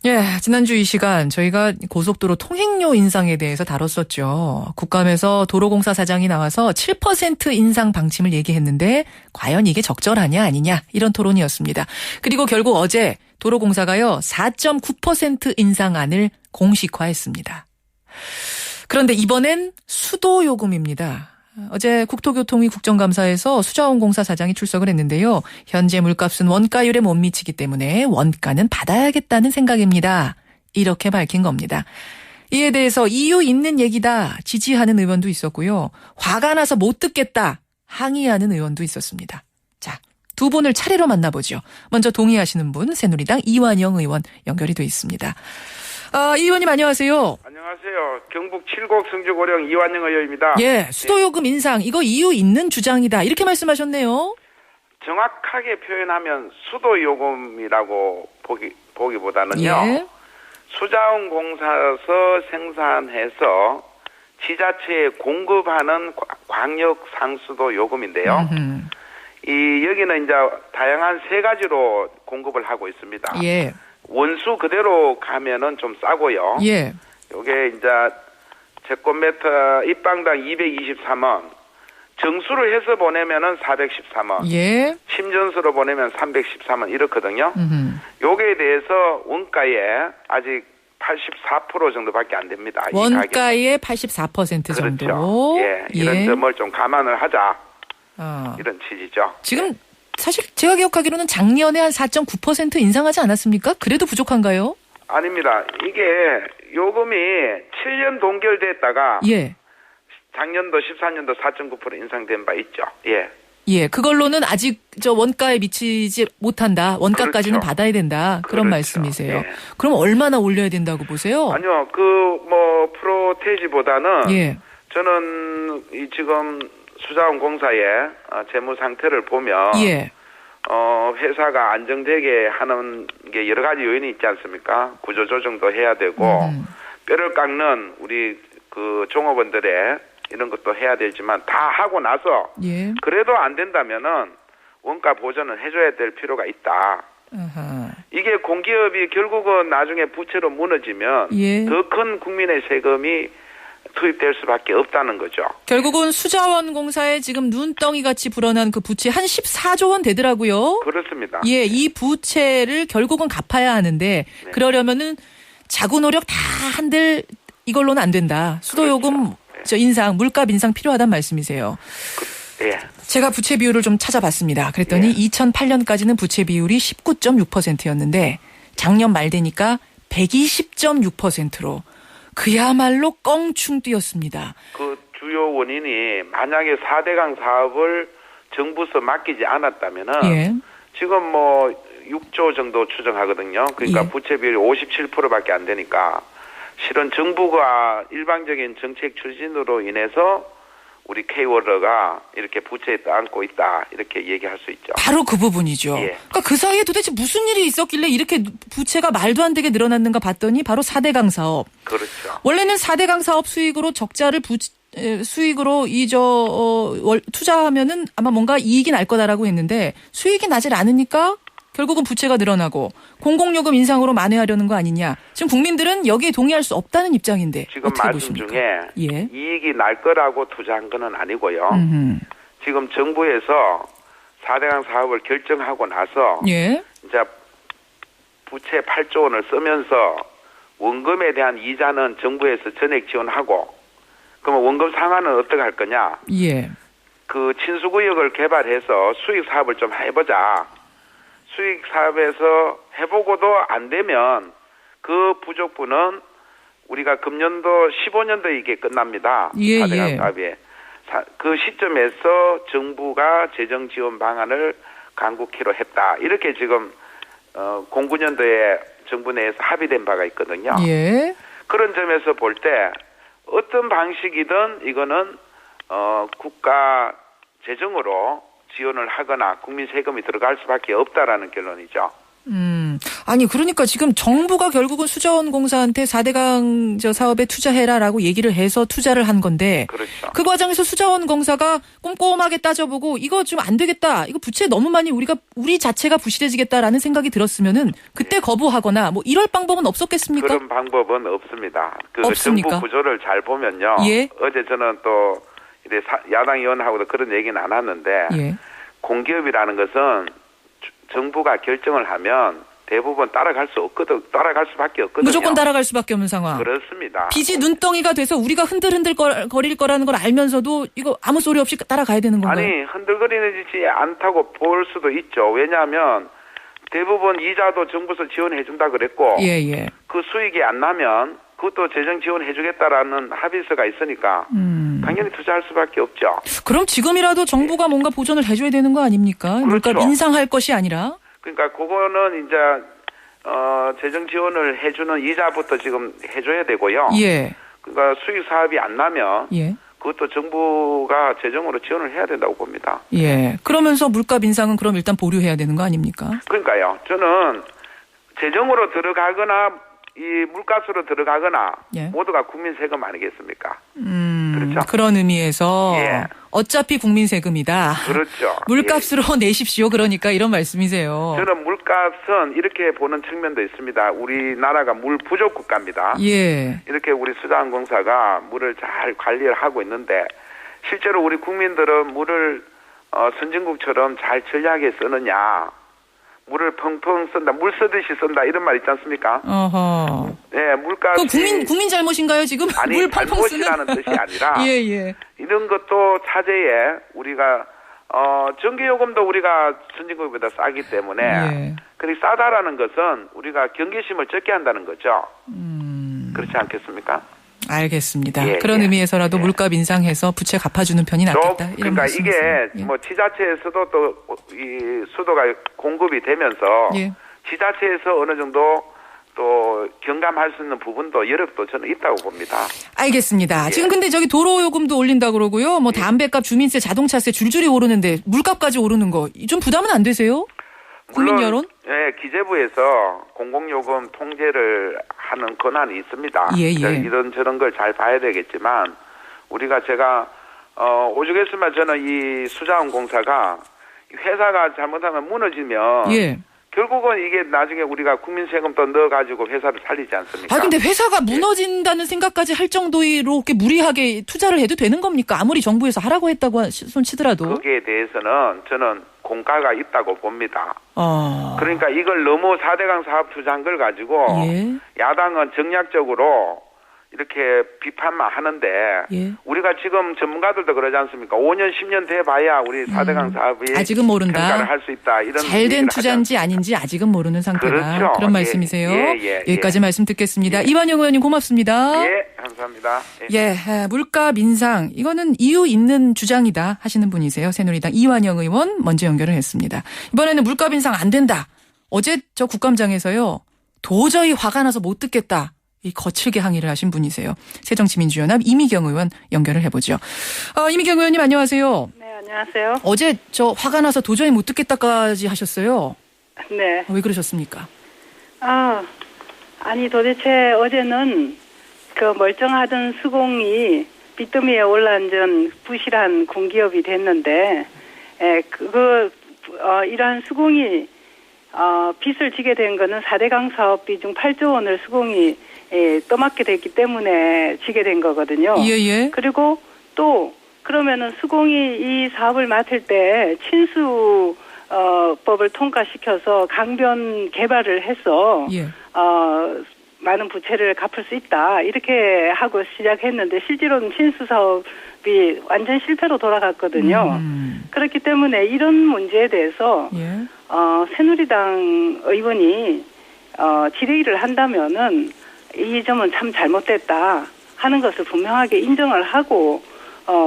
예, 지난주 이 시간 저희가 고속도로 통행료 인상에 대해서 다뤘었죠. 국감에서 도로공사 사장이 나와서 7% 인상 방침을 얘기했는데 과연 이게 적절하냐 아니냐 이런 토론이었습니다. 그리고 결국 어제 도로공사가요 4.9% 인상안을 공식화했습니다. 그런데 이번엔 수도요금입니다. 어제 국토교통위 국정감사에서 수자원공사 사장이 출석을 했는데요. 현재 물값은 원가율에 못 미치기 때문에 원가는 받아야겠다는 생각입니다. 이렇게 밝힌 겁니다. 이에 대해서 이유 있는 얘기다 지지하는 의원도 있었고요. 화가 나서 못 듣겠다 항의하는 의원도 있었습니다. 자, 두 분을 차례로 만나보죠. 먼저 동의하시는 분 새누리당 이완영 의원 연결이 돼 있습니다. 이 의원님 안녕하세요. 안녕하세요. 경북 칠곡 성주고령 이완영 의원입니다. 예, 수도요금 인상 이거 이유 있는 주장이다 이렇게 말씀하셨네요. 정확하게 표현하면 수도요금이라고 보기보다는요. 예. 수자원공사에서 생산해서 지자체에 공급하는 광역 상수도 요금인데요. 여기는 이제 다양한 세 가지로 공급을 하고 있습니다. 예. 원수 그대로 가면은 좀 싸고요. 예. 요게 이제 제곱미터 입방당 223원, 정수를 해서 보내면은 413원, 예. 침전수로 보내면 313원 이렇거든요. 요게 대해서 원가에 아직 84% 정도밖에 안 됩니다. 원가의 84% 정도. 그렇죠. 예, 이런 점을 좀 감안을 하자. 이런 취지죠. 지금 사실 제가 기억하기로는 작년에 한 4.9% 인상하지 않았습니까? 그래도 부족한가요? 아닙니다. 이게 요금이 7년 동결됐다가 예. 작년도 14년도 4.9% 인상된 바 있죠. 예. 예, 그걸로는 아직 저 원가에 미치지 못한다. 원가까지는 그렇죠. 받아야 된다. 그런 그렇죠. 말씀이세요. 예. 그럼 얼마나 올려야 된다고 보세요? 아니요. 프로테지보다는 예. 저는 지금 수자원공사의 재무 상태를 보면 예. 회사가 안정되게 하는 게 여러 가지 요인이 있지 않습니까? 구조조정도 해야 되고 뼈를 깎는 우리 그 종업원들의 이런 것도 해야 되지만 다 하고 나서 예. 그래도 안 된다면은 원가 보전을 해줘야 될 필요가 있다. 이게 공기업이 결국은 나중에 부채로 무너지면 예. 더 큰 국민의 세금이 투입될 수밖에 없다는 거죠. 결국은 수자원공사에 지금 눈덩이 같이 불어난 그 부채 한 14조 원 되더라고요. 그렇습니다. 예, 이 부채를 결국은 갚아야 하는데 네. 그러려면은 자구 노력 다 한들 이걸로는 안 된다. 수도요금 그렇죠. 저 인상, 물값 인상 필요하단 말씀이세요. 예. 제가 부채 비율을 좀 찾아봤습니다. 그랬더니 2008년까지는 부채 비율이 19.6%였는데 작년 말 되니까 120.6%로 그야말로 껑충 뛰었습니다. 그 주요 원인이 만약에 4대강 사업을 정부서 맡기지 않았다면은 예. 지금 6조 정도 추정하거든요. 그러니까 예. 부채 비율이 57%밖에 안 되니까 실은 정부가 일방적인 정책 추진으로 인해서 우리 K워터가 이렇게 부채에 떠안고 있다 이렇게 얘기할 수 있죠. 바로 그 부분이죠. 예. 그러니까 그 사이에 도대체 무슨 일이 있었길래 이렇게 부채가 말도 안 되게 늘어났는가 봤더니 바로 4대강 사업. 그렇죠. 원래는 4대강 사업 수익으로 적자를 수익으로 투자하면은 아마 뭔가 이익이 날 거다라고 했는데 수익이 나질 않으니까 결국은 부채가 늘어나고 공공요금 인상으로 만회하려는 거 아니냐. 지금 국민들은 여기에 동의할 수 없다는 입장인데 지금 어떻게 말씀 보십니까? 중에 예. 이익이 날 거라고 투자한 건 아니고요. 지금 정부에서 4대강 사업을 결정하고 나서 예. 이제 부채 8조 원을 쓰면서 원금에 대한 이자는 정부에서 전액 지원하고 그러면 원금 상환은 어떻게 할 거냐? 예. 그 친수구역을 개발해서 수익 사업을 좀 해보자. 수익 사업에서 해보고도 안 되면 그 부족분은 우리가 금년도 15년도 이게 끝납니다. 예, 4대강 예. 사업이. 그 시점에서 정부가 재정 지원 방안을 강구키로 했다. 이렇게 지금 09년도에 정부 내에서 합의된 바가 있거든요. 예. 그런 점에서 볼 때 어떤 방식이든 이거는 국가 재정으로 지원을 하거나 국민 세금이 들어갈 수밖에 없다라는 결론이죠. 아니 그러니까 지금 정부가 결국은 수자원공사한테 4대강 사업에 투자해라라고 얘기를 해서 투자를 한 건데 그렇죠. 그 과정에서 수자원공사가 꼼꼼하게 따져보고 이거 좀 안 되겠다. 이거 부채 너무 많이 우리 자체가 부실해지겠다라는 생각이 들었으면은 그때 거부하거나 뭐 이럴 방법은 없었겠습니까? 그런 방법은 없습니다. 그 없습니까? 정부 구조를 잘 보면요. 예. 어제 저는 또 이제 야당 의원하고도 그런 얘기는 안 하는데 예. 공기업이라는 것은 정부가 결정을 하면 대부분 따라갈 수밖에 없거든요. 무조건 따라갈 수밖에 없는 상황. 그렇습니다. 빚이 눈덩이가 돼서 우리가 흔들흔들 거릴 거라는 걸 알면서도 이거 아무 소리 없이 따라가야 되는 건가요? 아니 흔들거리지 않다고 볼 수도 있죠. 왜냐하면 대부분 이자도 정부에서 지원해 준다 그랬고 예. 그 수익이 안 나면 그것도 재정 지원해 주겠다라는 합의서가 있으니까 당연히 투자할 수밖에 없죠. 그럼 지금이라도 정부가 뭔가 보전을 해줘야 되는 거 아닙니까? 그렇죠. 물값 인상할 것이 아니라. 그러니까 그거는 이제 재정 지원을 해주는 이자부터 지금 해줘야 되고요. 예. 그러니까 수익 사업이 안 나면 예. 그것도 정부가 재정으로 지원을 해야 된다고 봅니다. 예. 그러면서 물값 인상은 그럼 일단 보류해야 되는 거 아닙니까? 그러니까요. 저는 재정으로 들어가거나 이 물가스로 들어가거나 예. 모두가 국민 세금 아니겠습니까? 그렇죠. 그런 의미에서 예. 어차피 국민 세금이다. 그렇죠. 물값으로 내십시오. 그러니까 이런 말씀이세요. 저는 물값은 이렇게 보는 측면도 있습니다. 우리나라가 물 부족 국가입니다. 예. 이렇게 우리 수자원공사가 물을 잘 관리를 하고 있는데 실제로 우리 국민들은 물을 선진국처럼 잘 전략에 쓰느냐, 물을 펑펑 쓴다, 물 쓰듯이 쓴다 이런 말 있지 않습니까? 어허. 네, 물값이 국민 잘못인가요 지금? 아니 물 펑펑 쓰는? 잘못이라는 뜻이 아니라 예. 이런 것도 차제에 우리가 전기요금도 우리가 선진국보다 싸기 때문에 예. 그렇게 싸다라는 것은 우리가 경계심을 적게 한다는 거죠. 그렇지 않겠습니까? 알겠습니다. 예, 그런 예. 의미에서라도 예. 물값 인상해서 부채 갚아주는 편이 낫겠다. 이런 그러니까 말씀이세요. 이게 뭐 지자체에서도 또 이 수도가 공급이 되면서 예. 지자체에서 어느 정도 또 경감할 수 있는 부분도 여력도 저는 있다고 봅니다. 알겠습니다. 예. 지금 근데 저기 도로 요금도 올린다 그러고요. 뭐 담배값, 주민세, 자동차세 줄줄이 오르는데 물값까지 오르는 거 좀 부담은 안 되세요? 국민 물론, 여론? 예, 기재부에서 공공요금 통제를 하는 권한이 있습니다. 예. 이런 저런 걸 잘 봐야 되겠지만 제가 오죽했으면 저는 이 수자원공사가 회사가 잘못하면 무너지면 예. 결국은 이게 나중에 우리가 국민 세금 또 넣어가지고 회사를 살리지 않습니까? 아 근데 회사가 무너진다는 생각까지 할 정도로 이렇게 무리하게 투자를 해도 되는 겁니까? 아무리 정부에서 하라고 했다고 손치더라도. 거기에 대해서는 저는 공가가 있다고 봅니다. 어. 그러니까 이걸 너무 4대강 사업 투자한 걸 가지고 예. 야당은 정략적으로 이렇게 비판만 하는데 예. 우리가 지금 전문가들도 그러지 않습니까? 5년 10년 돼봐야 우리 4대강 사업이 아직은 모른다. 평가를 할 수 있다. 이런 잘된 투자인지 아닌지 아직은 모르는 상태다. 그렇죠. 그런 말씀이세요. 예. 여기까지 말씀 듣겠습니다. 이완영 의원님 고맙습니다. 예, 감사합니다. 예, 물가 인상 이거는 이유 있는 주장이다 하시는 분이세요. 새누리당 이완영 의원 먼저 연결을 했습니다. 이번에는 물가 인상 안 된다. 어제 저 국감장에서요. 도저히 화가 나서 못 듣겠다. 이 거칠게 항의를 하신 분이세요. 새정치민주연합 이미경 의원 연결을 해보죠. 이미경 의원님 안녕하세요. 네, 안녕하세요. 어제 저 화가 나서 도저히 못 듣겠다까지 하셨어요. 네. 왜 그러셨습니까? 아니 도대체 어제는 그 멀쩡하던 수공이 빚더미에 올라앉은 부실한 공기업이 됐는데, 이러한 수공이 빚을 지게 된 거는 4대강 사업비 중 8조 원을 수공이 떠맡게 됐기 때문에 지게 된 거거든요. 예. 그리고 또 그러면은 수공이 이 사업을 맡을 때 친수 법을 통과시켜서 강변 개발을 해서 예. 많은 부채를 갚을 수 있다 이렇게 하고 시작했는데 실제로는 친수 사업이 완전 실패로 돌아갔거든요. 그렇기 때문에 이런 문제에 대해서 예. 새누리당 의원이 질의를 한다면은 이 점은 참 잘못됐다 하는 것을 분명하게 인정을 하고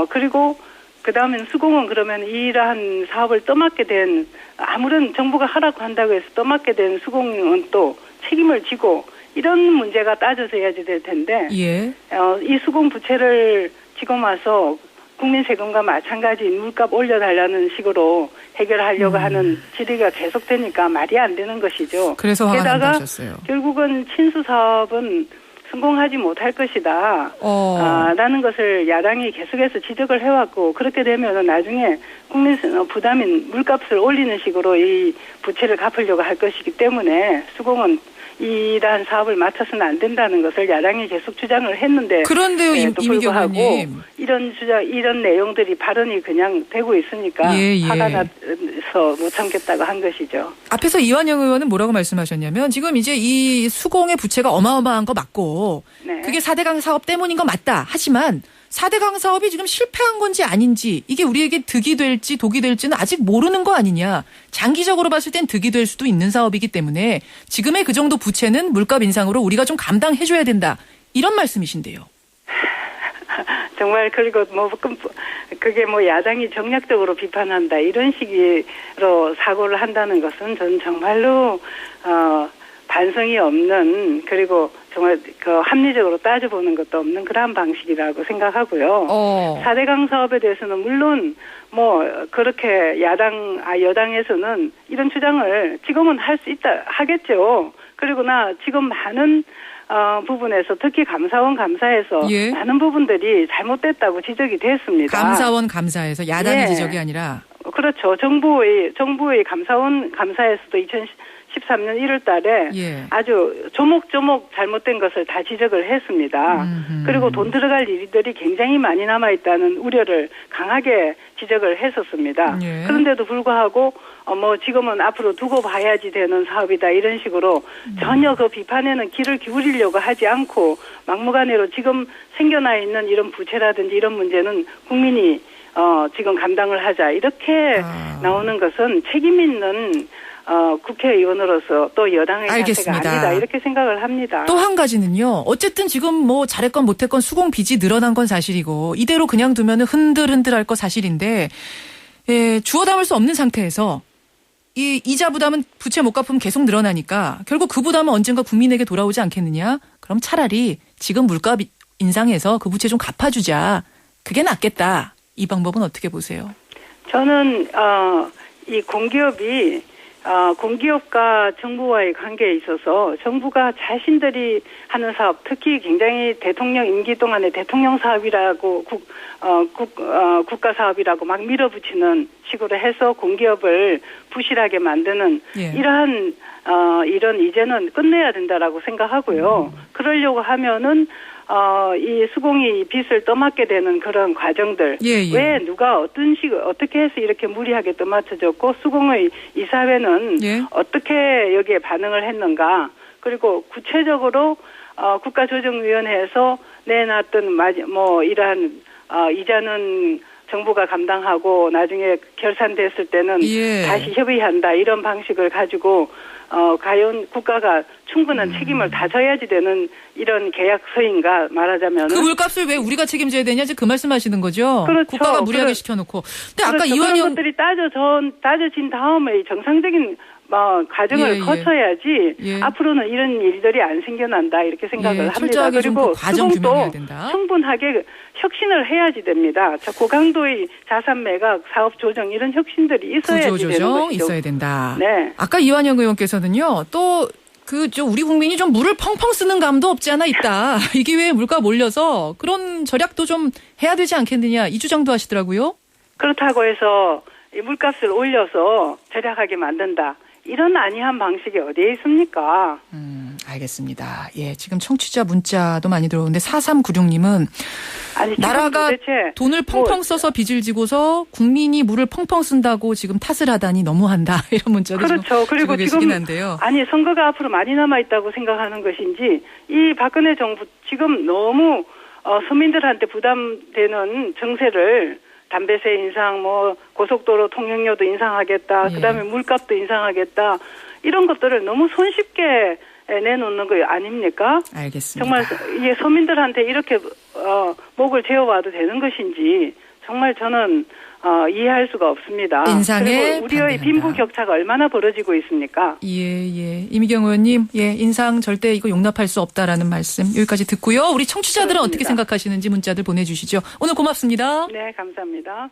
그리고 그 다음엔 수공은 그러면 이러한 사업을 떠맡게 된 아무런 정부가 하라고 한다고 해서 떠맡게 된 수공은 또 책임을 지고 이런 문제가 따져져야지 될 텐데 예. 이 수공 부채를 지금 와서 국민 세금과 마찬가지 물값 올려달라는 식으로 해결하려고 하는 질의가 계속되니까 말이 안 되는 것이죠. 그래서 화가 게다가 난다셨어요. 결국은 친수 사업은 성공하지 못할 것이다. 라는 것을 야당이 계속해서 지적을 해왔고 그렇게 되면 나중에 국민 부담인 물값을 올리는 식으로 이 부채를 갚으려고 할 것이기 때문에 수공은 이러한 사업을 맡아서는 안 된다는 것을 야당이 계속 주장을 했는데 그런데요, 불구하고 의원님. 이런 내용들이 발언이 그냥 되고 있으니까 화가 나서 못 참겠다고 한 것이죠. 앞에서 이완영 의원은 뭐라고 말씀하셨냐면 지금 이제 이 수공의 부채가 어마어마한 거 맞고 네. 그게 4대강 사업 때문인 거 맞다. 하지만 4대강 사업이 지금 실패한 건지 아닌지 이게 우리에게 득이 될지 독이 될지는 아직 모르는 거 아니냐. 장기적으로 봤을 땐 득이 될 수도 있는 사업이기 때문에 지금의 그 정도 부채는 물값 인상으로 우리가 좀 감당해줘야 된다. 이런 말씀이신데요. 정말 그리고 그게 야당이 정략적으로 비판한다 이런 식으로 사고를 한다는 것은 저는 정말로 반성이 없는 그리고 정말 합리적으로 따져보는 것도 없는 그러한 방식이라고 생각하고요. 4대강 사업에 대해서는 물론 그렇게 여당에서는 이런 주장을 지금은 할 수 있다 하겠죠. 그리고나 지금 많은 부분에서 특히 감사에서 많은 부분들이 잘못됐다고 지적이 됐습니다. 감사에서 야당의 지적이 아니라 그렇죠. 정부의 감사에서도 2013년 1월 달에 아주 조목조목 잘못된 것을 다 지적을 했습니다. 그리고 돈 들어갈 일들이 굉장히 많이 남아있다는 우려를 강하게 지적을 했었습니다. 그런데도 불구하고 지금은 앞으로 두고 봐야지 되는 사업이다 이런 식으로 전혀 그 비판에는 귀를 기울이려고 하지 않고 막무가내로 지금 생겨나 있는 이런 부채라든지 이런 문제는 국민이 지금 감당을 하자 이렇게 나오는 것은 책임 있는 국회의원으로서 또 여당의 자세가 아니다 이렇게 생각을 합니다. 또 한 가지는요. 어쨌든 지금 잘했건 못했건 수공 빚이 늘어난 건 사실이고 이대로 그냥 두면 흔들흔들할 거 사실인데 주워 담을 수 없는 상태에서 이 이자 부담은 부채 못 갚으면 계속 늘어나니까 결국 그 부담은 언젠가 국민에게 돌아오지 않겠느냐. 그럼 차라리 지금 물값 인상해서 그 부채 좀 갚아주자. 그게 낫겠다. 이 방법은 어떻게 보세요? 저는 이 공기업과 정부와의 관계에 있어서 정부가 자신들이 하는 사업, 특히 굉장히 대통령 임기 동안에 대통령 사업이라고 국가 사업이라고 막 밀어붙이는 식으로 해서 공기업을 부실하게 만드는 이러한 이런 이제는 끝내야 된다라고 생각하고요. 그러려고 하면은 이 수공이 빚을 떠맡게 되는 그런 과정들. 왜 누가 어떻게 해서 이렇게 무리하게 떠맡아줬고 수공의 이사회는 어떻게 여기에 반응을 했는가. 그리고 구체적으로 국가조정위원회에서 내놨던 이러한 이자는 정부가 감당하고 나중에 결산됐을 때는 다시 협의한다 이런 방식을 가지고 과연 국가가 충분한 책임을 다져야지 되는 이런 계약서인가 말하자면 그 물값을 왜 우리가 책임져야 되냐 그 말씀하시는 거죠. 그렇죠. 국가가 무리하게 시켜놓고. 근데 아까 그렇죠. 이완영 그런 것들이 따져진 다음에 정상적인 과정을 거쳐야지 앞으로는 이런 일들이 안 생겨난다 이렇게 생각을 합니다. 그리고 수공도 충분하게 혁신을 해야지 됩니다. 고강도의 자산 매각, 사업 조정 이런 혁신들이 있어야지 되는 것이죠. 있어야 된다. 네. 아까 이완영 의원께서는요. 또 우리 국민이 좀 물을 펑펑 쓰는 감도 없지 않아 있다. 이게 왜 물값 올려서 그런 절약도 좀 해야 되지 않겠느냐 이 주장도 하시더라고요. 그렇다고 해서 이 물값을 올려서 절약하게 만든다. 이런 안이한 방식이 어디에 있습니까? 알겠습니다. 지금 청취자 문자도 많이 들어오는데 4396님은 나라가 돈을 펑펑 써서 빚을 지고서 국민이 물을 펑펑 쓴다고 지금 탓을 하다니 너무한다. 이런 문자도 그렇죠. 그리고 지금 한데요. 선거가 앞으로 많이 남아있다고 생각하는 것인지 이 박근혜 정부 지금 너무 서민들한테 부담되는 정세를 담배세 인상, 고속도로 통행료도 인상하겠다. 그다음에 물값도 인상하겠다. 이런 것들을 너무 손쉽게 내놓는 거 아닙니까? 알겠습니다. 정말 서민들한테 이렇게 목을 재워봐도 되는 것인지 정말 저는 이해할 수가 없습니다. 인상에 그리고 우리의 반대한다. 빈부격차가 얼마나 벌어지고 있습니까? 예. 이미경 의원님, 인상 절대 이거 용납할 수 없다라는 말씀 여기까지 듣고요. 우리 청취자들은 그렇습니다. 어떻게 생각하시는지 문자들 보내주시죠. 오늘 고맙습니다. 네, 감사합니다.